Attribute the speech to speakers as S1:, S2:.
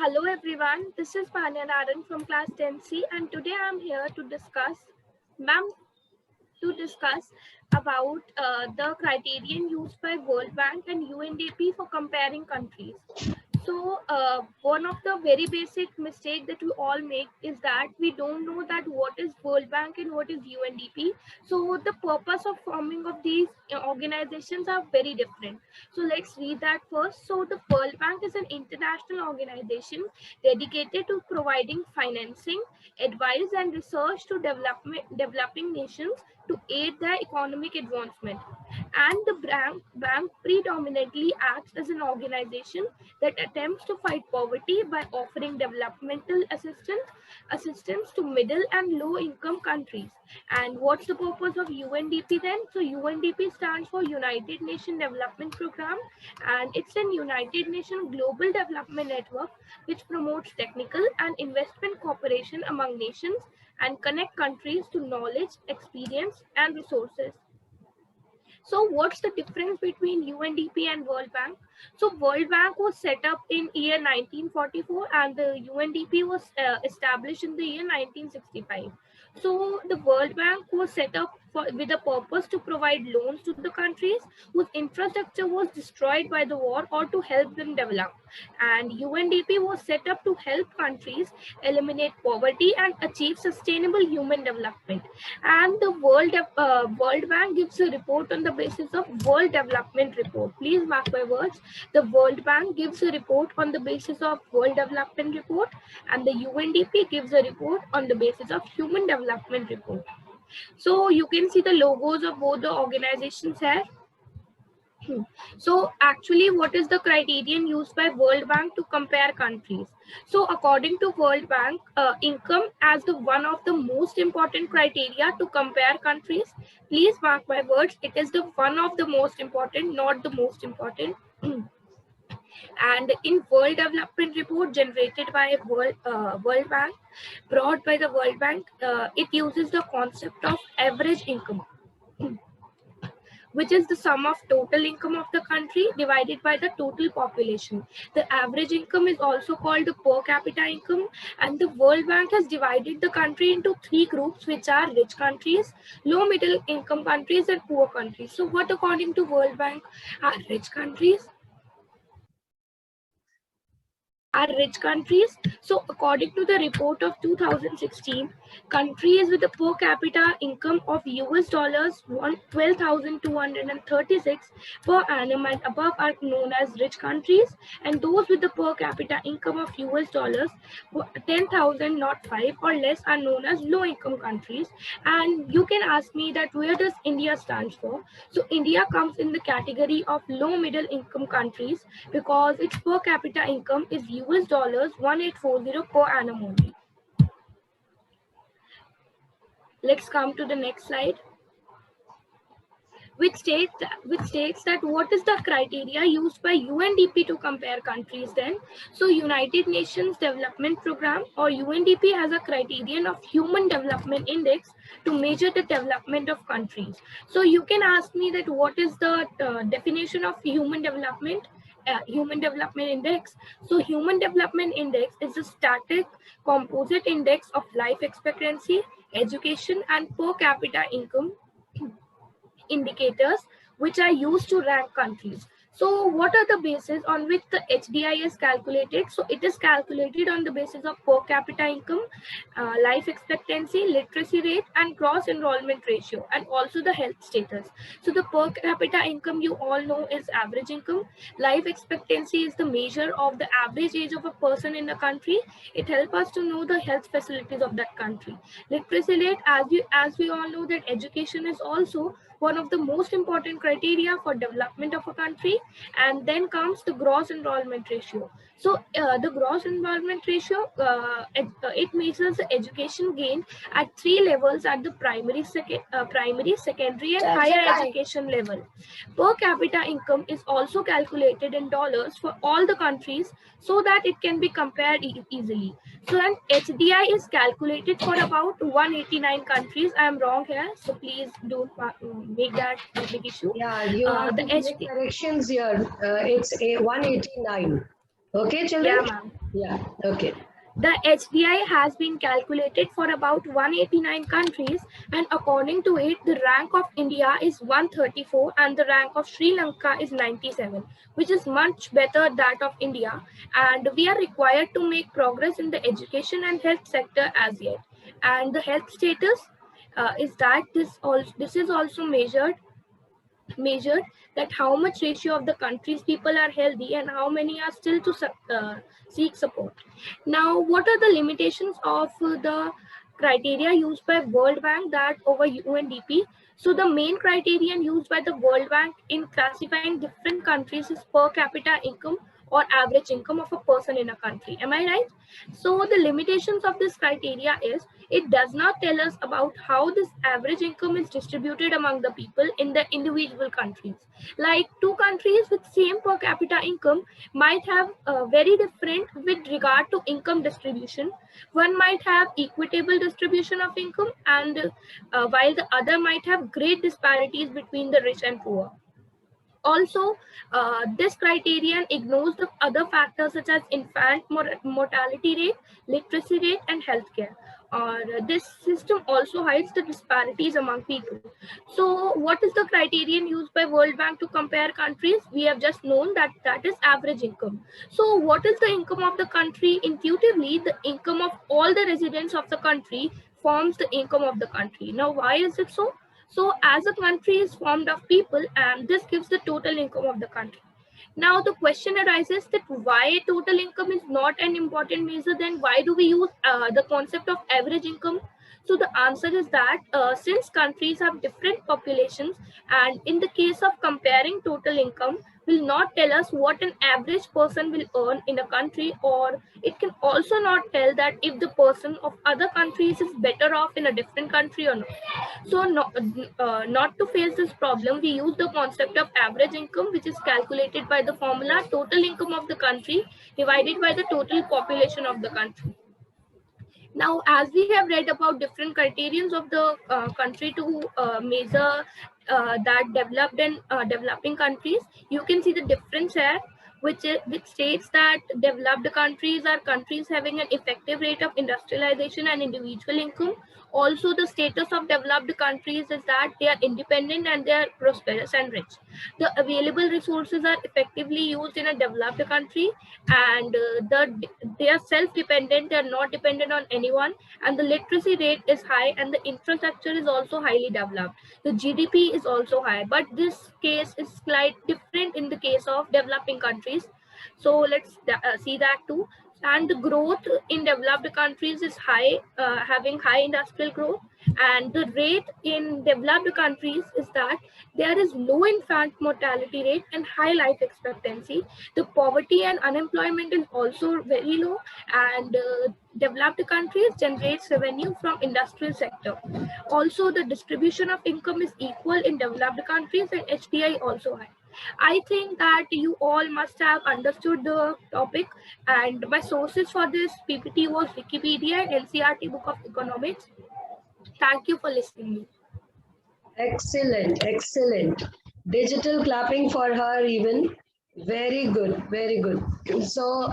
S1: Hello everyone, this is Panya Naran from class 10C and today I'm here to discuss about the criterion used by World Bank and UNDP for comparing countries. So one of the very basic mistake that we all make is that we don't know that what is World Bank and what is UNDP. So the purpose of forming of these organizations are very different. So let's read that first. So the World Bank is an international organization dedicated to providing financing, advice and research to developing nations to aid their economic advancement. And the bank predominantly acts as an organization that attempts to fight poverty by offering developmental assistance to middle and low income countries. And what's the purpose of UNDP then? So UNDP stands for United Nations Development Program, and it's an United Nations global development network which promotes technical and investment cooperation among nations and connect countries to knowledge, experience and resources. So what's the difference between UNDP and World Bank? So World Bank was set up in year 1944 and the UNDP was established in the year 1965. So the World Bank was set up with a purpose to provide loans to the countries whose infrastructure was destroyed by the war or to help them develop. And UNDP was set up to help countries eliminate poverty and achieve sustainable human development. And the World Bank gives a report on the basis of World Development Report. Please mark my words. The World Bank gives a report on the basis of World Development Report, and the UNDP gives a report on the basis of Human Development Report. So you can see the logos of both the organizations here. So actually, what is the criterion used by World Bank to compare countries? So according to World Bank, income as the one of the most important criteria to compare countries. Please mark my words, it is the one of the most important, not the most important. And in World Development Report generated by World Bank, brought by the World Bank, it uses the concept of average income, which is the sum of total income of the country divided by the total population. The average income is also called the per capita income, and the World Bank has divided the country into three groups, which are rich countries, low middle income countries and poor countries. So what according to World Bank are rich countries? So according to the report of 2016, countries with a per capita income of US dollars 12,236 per annum and above are known as rich countries, and those with the per capita income of US dollars 10,005 or less are known as low income countries. And you can ask me that where does India stand for? So India comes in the category of low middle income countries because its per capita income is US dollars 1840 per annum only. Let's come to the next slide, which states that what is the criteria used by UNDP to compare countries then. So United Nations Development Program or UNDP has a criterion of Human Development Index to measure the development of countries. So you can ask me that what is the definition of human development index. So human development index is a static composite index of life expectancy, education and per capita income indicators which are used to rank countries. So what are the bases on which the HDI is calculated? So it is calculated on the basis of per capita income, life expectancy, literacy rate and gross enrollment ratio, and also the health status. So the per capita income you all know is average income. Life expectancy is the measure of the average age of a person in the country. It helps us to know the health facilities of that country. Literacy rate, as we all know that education is also one of the most important criteria for development of a country. And then comes the gross enrollment ratio. So the gross enrollment ratio, it measures the education gain at three levels at the primary, secondary and higher education level. Per capita income is also calculated in dollars for all the countries so that it can be compared easily. So an HDI is calculated for about 189 countries. I am wrong here, so please don't make that a big issue.
S2: Yeah, you have to make corrections here. It's a 189. Okay, children?
S1: Yeah, ma'am.
S2: Yeah, okay.
S1: The HDI has been calculated for about 189 countries, and according to it, the rank of India is 134 and the rank of Sri Lanka is 97, which is much better that of India. And we are required to make progress in the education and health sector as yet. And the health status is that this is also measured that how much ratio of the country's people are healthy and how many are still to seek support. Now, what are the limitations of the criteria used by World Bank that over UNDP? So the main criterion used by the World Bank in classifying different countries is per capita income or average income of a person in a country. Am I right? So the limitations of this criteria is it does not tell us about how this average income is distributed among the people in the individual countries. Like two countries with same per capita income might have very different with regard to income distribution. One might have equitable distribution of income, and while the other might have great disparities between the rich and poor. Also, this criterion ignores the other factors such as infant mortality rate, literacy rate, and healthcare. This system also hides the disparities among people. So, what is the criterion used by World Bank to compare countries? We have just known that that is average income. So, what is the income of the country? Intuitively, the income of all the residents of the country forms the income of the country. Now, why is it so? So as a country is formed of people, and this gives the total income of the country. Now the question arises that why total income is not an important measure, then why do we use the concept of average income? So the answer is that since countries have different populations, and in the case of comparing total income, will not tell us what an average person will earn in a country, or it can also not tell that if the person of other countries is better off in a different country or not. So, not to face this problem, we use the concept of average income, which is calculated by the formula total income of the country divided by the total population of the country. Now, as we have read about different criterions of the country to measure that developed and developing countries, you can see the difference here, which states that developed countries are countries having an effective rate of industrialization and individual income. Also, the status of developed countries is that they are independent and they are prosperous and rich. The available resources are effectively used in a developed country, and they are self-dependent. They are not dependent on anyone, and the literacy rate is high, and the infrastructure is also highly developed. The GDP is also high, but this case is slightly different in the case of developing countries. So let's see that too. And the growth in developed countries is high, having high industrial growth, and the rate in developed countries is that there is low infant mortality rate and high life expectancy. The poverty and unemployment is also very low, and developed countries generates revenue from industrial sector. Also, the distribution of income is equal in developed countries, and HDI also high. I think that you all must have understood the topic, and my sources for this PPT was Wikipedia and NCERT Book of Economics. Thank you for listening to me.
S2: Excellent, excellent. Digital clapping for her even. Very good, very good. So